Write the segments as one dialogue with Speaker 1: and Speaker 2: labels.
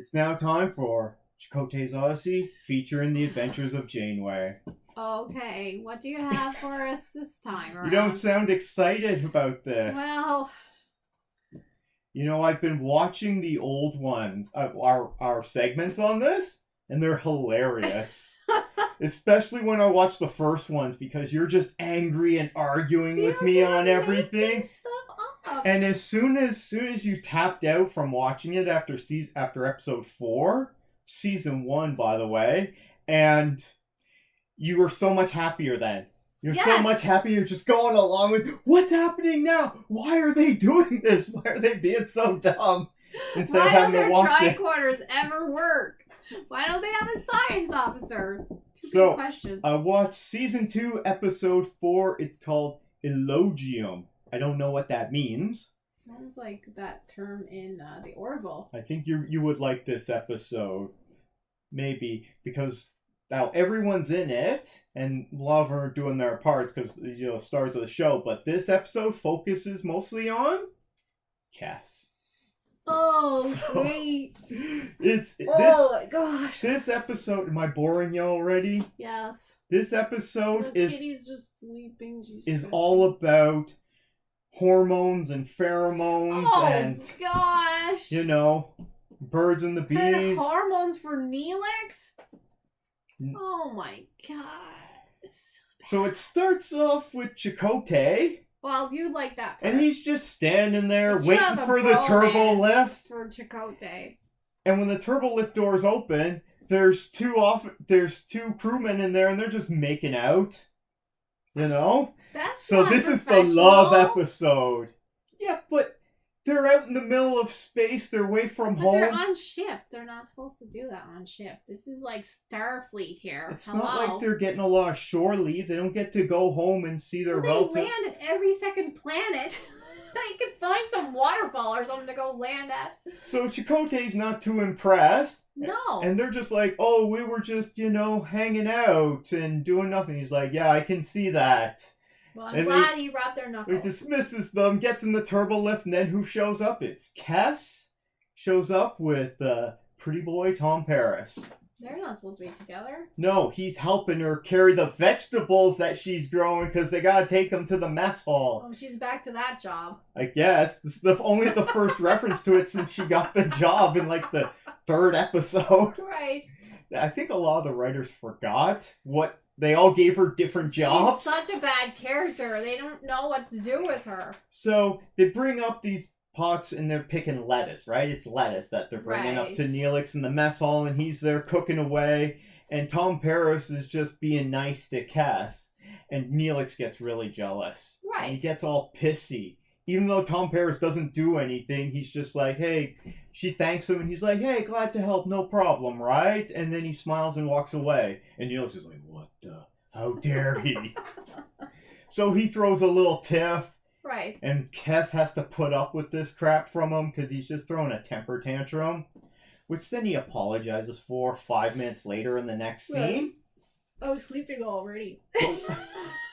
Speaker 1: It's now time for Chakotay's Odyssey, featuring the adventures of Janeway.
Speaker 2: Okay, what do you have for us this time around?
Speaker 1: You don't sound excited about this.
Speaker 2: Well...
Speaker 1: You know, I've been watching the old ones, our segments on this, and they're hilarious. Especially when I watch the first ones, because you're just angry and arguing with me on everything.
Speaker 2: Stuff up.
Speaker 1: And as soon as you tapped out from watching it after episode 4, season 1, by the way, and you were so much happier then. You're so much happier just going along with, what's happening now? Why are they doing this? Why are they being so dumb? Instead of having to watch it.
Speaker 2: Why don't their tricorders ever work? Why don't they have a science officer? Two big questions.
Speaker 1: I watched season 2, episode 4. It's called Elogium. I don't know what that means.
Speaker 2: Sounds like that term in the Orville.
Speaker 1: I think you would like this episode. Maybe. Because now everyone's in it. And a lot of them are doing their parts because, stars of the show. But this episode focuses mostly on Cass.
Speaker 2: Oh, great.
Speaker 1: My
Speaker 2: gosh.
Speaker 1: This episode, am I boring you already?
Speaker 2: Yes.
Speaker 1: This episode
Speaker 2: Kitty's just sleeping.
Speaker 1: is all about hormones and pheromones and
Speaker 2: gosh.
Speaker 1: Birds and the bees.
Speaker 2: And hormones for Neelix? Oh my god.
Speaker 1: So it starts off with Chakotay.
Speaker 2: Well, you like that part.
Speaker 1: And he's just standing there waiting for the turbo lift.
Speaker 2: For Chakotay.
Speaker 1: And when the turbo lift doors open, there's two crewmen in there and they're just making out.
Speaker 2: That's
Speaker 1: so this is the love episode. Yeah, but they're out in the middle of space. They're away from home.
Speaker 2: They're on ship. They're not supposed to do that on ship. This is like Starfleet here.
Speaker 1: It's not like they're getting a lot of shore leave. They don't get to go home and see their relatives.
Speaker 2: They land at every second planet. They can find some waterfall or something to go land at.
Speaker 1: So Chakotay's not too impressed.
Speaker 2: No.
Speaker 1: And they're just like, oh, we were just, hanging out and doing nothing. He's like, yeah, I can see that.
Speaker 2: Well, I'm glad he rubbed their knuckles.
Speaker 1: He dismisses them, gets in the turbo lift, and then who shows up? It's Cass. Shows up with pretty boy Tom Paris.
Speaker 2: They're not supposed to be together.
Speaker 1: No, he's helping her carry the vegetables that she's growing because they gotta take them to the mess hall.
Speaker 2: Oh, she's back to that job.
Speaker 1: I guess. This is only the first reference to it since she got the job in like the 3rd episode.
Speaker 2: Right.
Speaker 1: I think a lot of the writers forgot what... They all gave her different jobs.
Speaker 2: She's such a bad character. They don't know what to do with her.
Speaker 1: So they bring up these pots and they're picking lettuce, right? It's lettuce that they're bringing up to Neelix in the mess hall, and he's there cooking away. And Tom Paris is just being nice to Cass. And Neelix gets really jealous.
Speaker 2: Right.
Speaker 1: And he gets all pissy. Even though Tom Paris doesn't do anything, he's just like, hey, she thanks him, and he's like, hey, glad to help, no problem, right? And then he smiles and walks away. And Neelix is like, what the? How dare he? So he throws a little tiff.
Speaker 2: Right.
Speaker 1: And Cass has to put up with this crap from him because he's just throwing a temper tantrum. Which then he apologizes for 5 minutes later in the next scene.
Speaker 2: I was sleeping already.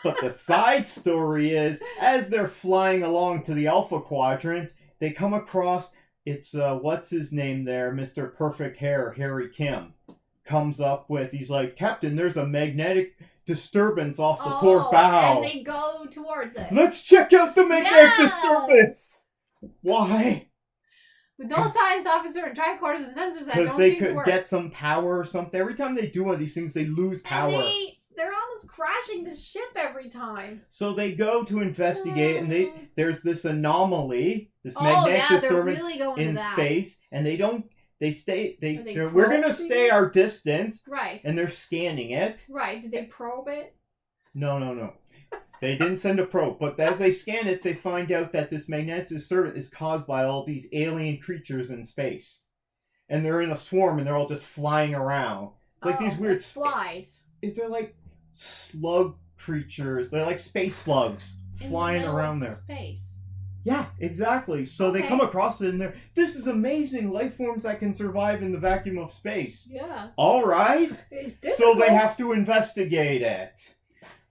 Speaker 1: But the side story is, as they're flying along to the Alpha Quadrant, they come across, it's, what's his name there, Mr. Perfect Hair, Harry Kim, comes up with, he's like, Captain, there's a magnetic disturbance off the port bow.
Speaker 2: And they go towards it.
Speaker 1: Let's check out the magnetic disturbance! Why?
Speaker 2: With no science officer and tricorders and sensors that don't seem to work.
Speaker 1: Because they could get some power or something. Every time they do one of these things, they lose power.
Speaker 2: And they're almost crashing the ship every time.
Speaker 1: So they go to investigate, and there's this anomaly, this magnetic disturbance
Speaker 2: really
Speaker 1: in space, and we're gonna stay our distance.
Speaker 2: Right.
Speaker 1: And they're scanning it.
Speaker 2: Right. Did they probe it?
Speaker 1: No. They didn't send a probe, but as they scan it, they find out that this magnetic disturbance is caused by all these alien creatures in space. And they're in a swarm, and they're all just flying around. It's like these weird...
Speaker 2: flies.
Speaker 1: They're like slug creatures. They're like space slugs flying around there.
Speaker 2: Space.
Speaker 1: Yeah, exactly. So they come across it, and this is amazing. Life forms that can survive in the vacuum of space.
Speaker 2: Yeah.
Speaker 1: All right.
Speaker 2: It's difficult.
Speaker 1: So they have to investigate it.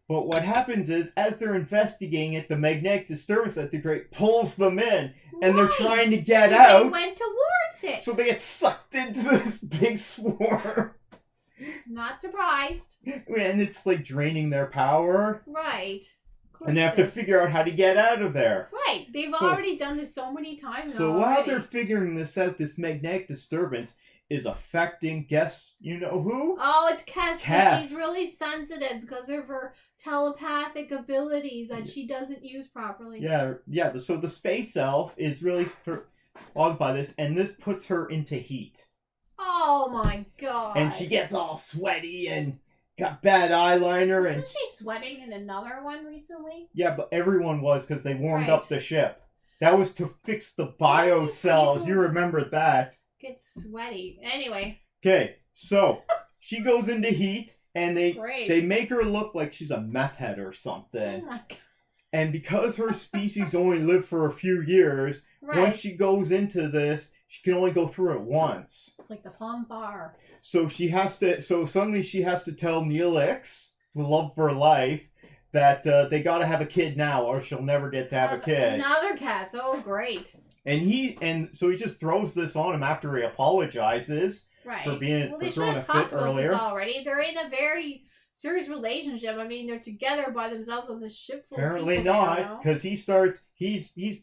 Speaker 1: But what happens is, as they're investigating it, the magnetic disturbance that they create pulls them in, and they're trying to get out.
Speaker 2: They went towards it.
Speaker 1: So they get sucked into this big swarm.
Speaker 2: Not surprised.
Speaker 1: And it's like draining their power.
Speaker 2: Right.
Speaker 1: And they have to figure out how to get out of there.
Speaker 2: Right. They've already done this so many times.
Speaker 1: So while they're figuring this out, this magnetic disturbance is affecting, guess you know who?
Speaker 2: Oh, it's Cass.
Speaker 1: Cass.
Speaker 2: She's really sensitive because of her telepathic abilities that she doesn't use properly.
Speaker 1: Yeah. So the space elf is really awed by this, and this puts her into heat.
Speaker 2: Oh my god.
Speaker 1: And she gets all sweaty and got bad eyeliner.
Speaker 2: Isn't she sweating in another one recently?
Speaker 1: Yeah, but everyone was because they warmed up the ship. That was to fix the bio cells. You remembered that.
Speaker 2: Get sweaty. Anyway.
Speaker 1: Okay, so she goes into heat, and they make her look like she's a meth head or something.
Speaker 2: Oh my god.
Speaker 1: And because her species only live for a few years, once she goes into this, she can only go through it once.
Speaker 2: It's like the Pomfar.
Speaker 1: So suddenly she has to tell Neelix, the love of her life, that they gotta have a kid now or she'll never get to have a kid.
Speaker 2: Another cat. Oh, great.
Speaker 1: And so he just throws this on him after he apologizes for being for throwing a fit earlier.
Speaker 2: This already. They're in a very serious relationship. I mean, they're together by themselves on this ship full
Speaker 1: Apparently
Speaker 2: of people.
Speaker 1: not, because he's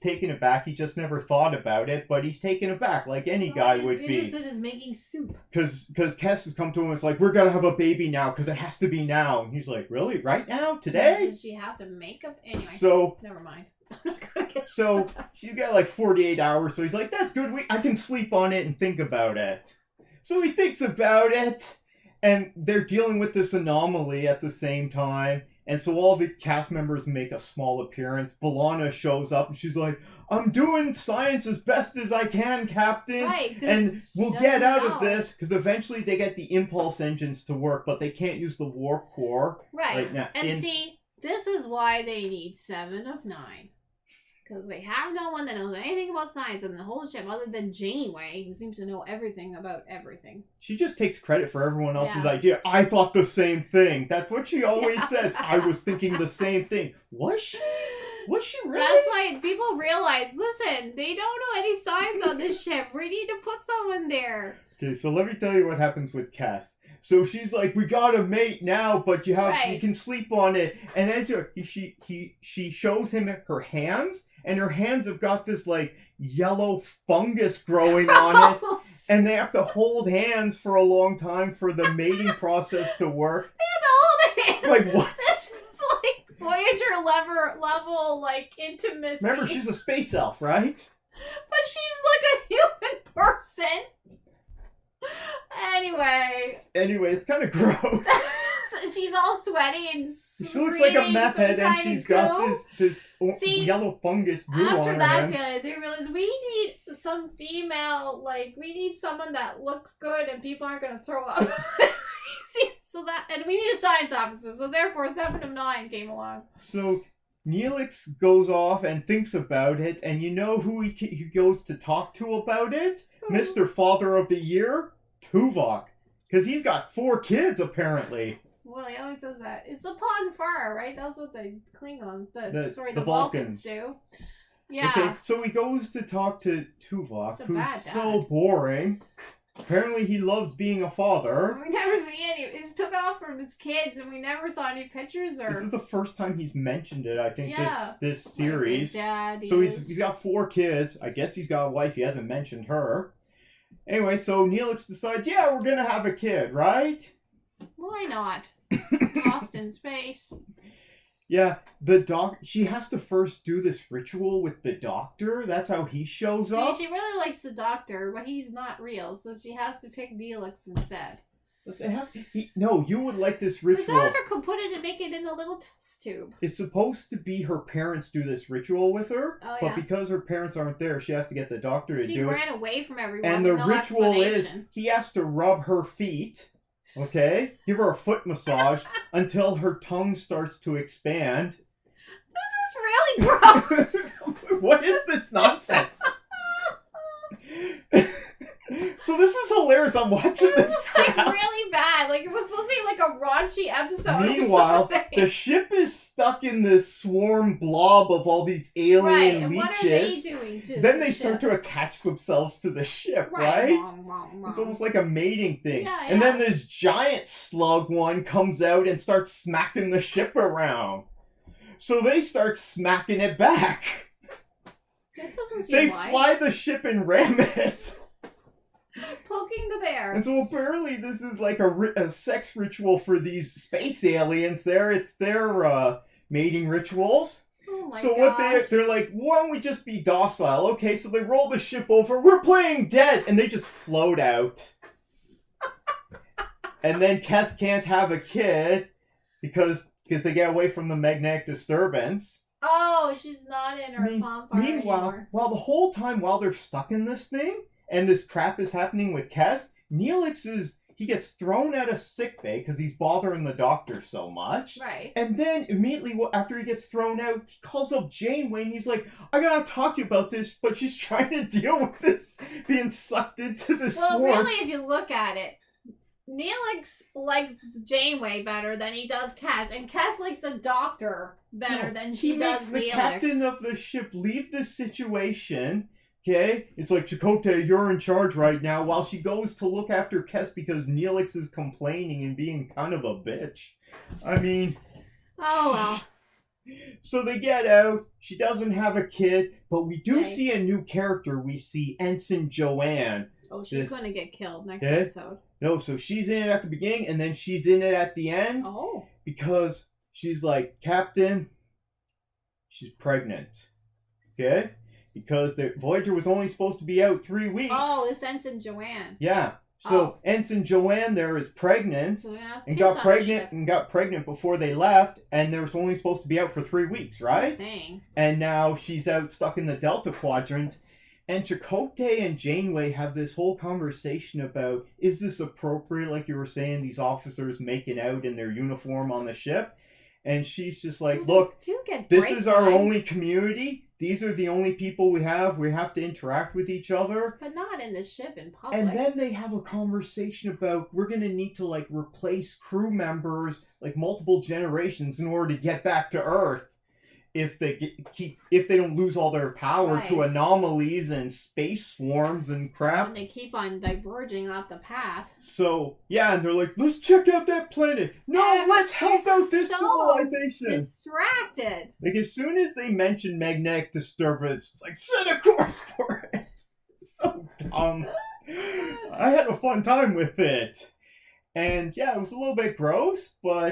Speaker 1: taken it back. He just never thought about it, but he's taken it back like any guy would be.
Speaker 2: He's interested in making soup.
Speaker 1: Because Kes has come to him and it's like, we're gonna have a baby now because it has to be now. And he's like, really? Right now? Today?
Speaker 2: Does she have to make up? Anyway.
Speaker 1: So
Speaker 2: never mind.
Speaker 1: So she's got like 48 hours. So he's like, that's good. I can sleep on it and think about it. So he thinks about it. And they're dealing with this anomaly at the same time. And so all the cast members make a small appearance. B'Elanna shows up and she's like, I'm doing science as best as I can, Captain.
Speaker 2: Right,
Speaker 1: and we'll get out of this. Because eventually they get the impulse engines to work, but they can't use the warp core right now.
Speaker 2: And see, this is why they need 7 of 9. Because they have no one that knows anything about science in the whole ship other than Janeway, who seems to know everything about everything.
Speaker 1: She just takes credit for everyone else's idea. I thought the same thing. That's what she always says. I was thinking the same thing. Was she? Was she really?
Speaker 2: That's why people realize, listen, they don't know any science on this ship. We need to put someone there.
Speaker 1: Okay, so let me tell you what happens with Cass. So she's like, we got a mate now, but you can sleep on it. And as she shows him her hands. And her hands have got this, like, yellow fungus growing on it. And they have to hold hands for a long time for the mating process to work.
Speaker 2: They have to hold hands.
Speaker 1: Like, what?
Speaker 2: This is like Voyager level, like, intimacy.
Speaker 1: Remember, she's a space elf, right?
Speaker 2: But she's like a human person. Anyway,
Speaker 1: it's kind of gross.
Speaker 2: She's all sweaty and
Speaker 1: she looks like a meth head, and she's got this yellow fungus goo on her hands.
Speaker 2: After that, they realized we need some female, like, we need someone that looks good and people aren't going to throw up. And we need a science officer, so therefore 7 of 9 came along.
Speaker 1: So Neelix goes off and thinks about it, and you know who he goes to talk to about it? Mr. Father of the Year, Tuvok. Because he's got 4 kids, apparently.
Speaker 2: Well, he always says that. It's the Ponfar, right? That's what the Klingons, the Vulcans do. Yeah.
Speaker 1: Okay, so he goes to talk to Tuvok, who's so boring. Apparently he loves being a father.
Speaker 2: We never see any. He's took off from his kids, and we never saw any pictures. This
Speaker 1: is the first time he's mentioned it, I think, this series.
Speaker 2: Dad,
Speaker 1: so he's got 4 kids. I guess he's got a wife. He hasn't mentioned her. Anyway, so Neelix decides, yeah, we're gonna have a kid, right?
Speaker 2: Why not? Lost in space.
Speaker 1: Yeah, she has to first do this ritual with the doctor. That's how he shows up.
Speaker 2: She really likes the doctor, but he's not real, so she has to pick Neelix instead.
Speaker 1: But they have no, you would like this ritual.
Speaker 2: The doctor could put it and make it in a little test tube.
Speaker 1: It's supposed to be her parents do this ritual with her, but because her parents aren't there, she has to get the doctor to do it.
Speaker 2: She ran away from everyone.
Speaker 1: And the ritual is he has to rub her feet. Okay? Give her a foot massage until her tongue starts to expand.
Speaker 2: This is really gross.
Speaker 1: What is this nonsense? So this is hilarious. I'm watching this.
Speaker 2: Like really bad. Like it was supposed to be like a raunchy episode.
Speaker 1: Meanwhile, the ship is stuck in this swarm blob of all these alien
Speaker 2: right, and
Speaker 1: leeches.
Speaker 2: what are they doing to
Speaker 1: Then
Speaker 2: the
Speaker 1: they
Speaker 2: ship?
Speaker 1: start to attach themselves to the ship, right?
Speaker 2: Wrong.
Speaker 1: It's almost like a mating thing.
Speaker 2: Yeah,
Speaker 1: And then
Speaker 2: yeah.
Speaker 1: this giant slug one comes out and starts smacking the ship around. So they start smacking it back.
Speaker 2: That doesn't seem
Speaker 1: They
Speaker 2: wise.
Speaker 1: fly the ship and ram it.
Speaker 2: Poking the bear.
Speaker 1: And so apparently this is like a sex ritual for these space aliens. It's their mating rituals.
Speaker 2: Oh my
Speaker 1: So
Speaker 2: gosh.
Speaker 1: they're like, why don't we just be docile? Okay, so they roll the ship over. We're playing dead, and they just float out. And then Kes can't have a kid because they get away from the magnetic disturbance.
Speaker 2: Oh, she's not in her bonfire
Speaker 1: Meanwhile,
Speaker 2: anymore.
Speaker 1: the whole time while they're stuck in this thing and this crap is happening with Kes, Neelix he gets thrown out of sickbay because he's bothering the doctor so much.
Speaker 2: Right.
Speaker 1: And then immediately after he gets thrown out, he calls up Janeway and he's like, I gotta talk to you about this, but she's trying to deal with this being sucked into this swarm.
Speaker 2: Really, if you look at it, Neelix likes Janeway better than he does Kes, and Kes likes the doctor better than she does
Speaker 1: He makes the
Speaker 2: Neelix.
Speaker 1: captain of the ship leave this situation. Okay? It's like, Chakotay, you're in charge right now, while she goes to look after Kes because Neelix is complaining and being kind of a bitch. I mean...
Speaker 2: Oh, well.
Speaker 1: So they get out. She doesn't have a kid, but we do
Speaker 2: Okay.
Speaker 1: see a new character. We see Ensign Joanne.
Speaker 2: Oh, she's going to get killed next
Speaker 1: Okay.
Speaker 2: episode.
Speaker 1: No, so she's in it at the beginning, and then she's in it at the end.
Speaker 2: Oh.
Speaker 1: Because she's like, Captain, she's pregnant. Okay? Because the Voyager was only supposed to be out 3 weeks.
Speaker 2: Oh, it's Ensign Joanne.
Speaker 1: Yeah. So Ensign Joanne there is pregnant
Speaker 2: So yeah,
Speaker 1: and
Speaker 2: kids
Speaker 1: got
Speaker 2: on
Speaker 1: pregnant before they left, and they was only supposed to be out for 3 weeks, right?
Speaker 2: Dang.
Speaker 1: And now she's out stuck in the Delta Quadrant. And Chakotay and Janeway have this whole conversation about, is this appropriate, like you were saying, these officers making out in their uniform on the ship? And she's just like, look, this is our only community. These are the only people we have. We have to interact with each other.
Speaker 2: But not in the ship in public.
Speaker 1: And then they have a conversation about, we're going to need to, like, replace crew members, like, multiple generations in order to get back to Earth. If they don't lose all their power to anomalies and space swarms and crap.
Speaker 2: And they keep on diverging off the path.
Speaker 1: So, yeah, and they're like, let's check out that planet. No, let's help out this civilization.
Speaker 2: Distracted.
Speaker 1: Like, as soon as they mention magnetic disturbance, it's like, set a course for it. It's so dumb. I had a fun time with it. And yeah, it was a little bit gross, but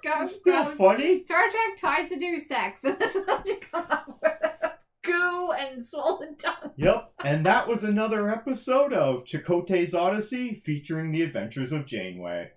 Speaker 1: it's still funny.
Speaker 2: Star Trek tries to do sex, and this is what you come up with. Goo and swollen tongue.
Speaker 1: Yep, and that was another episode of Chakotay's Odyssey featuring the adventures of Janeway.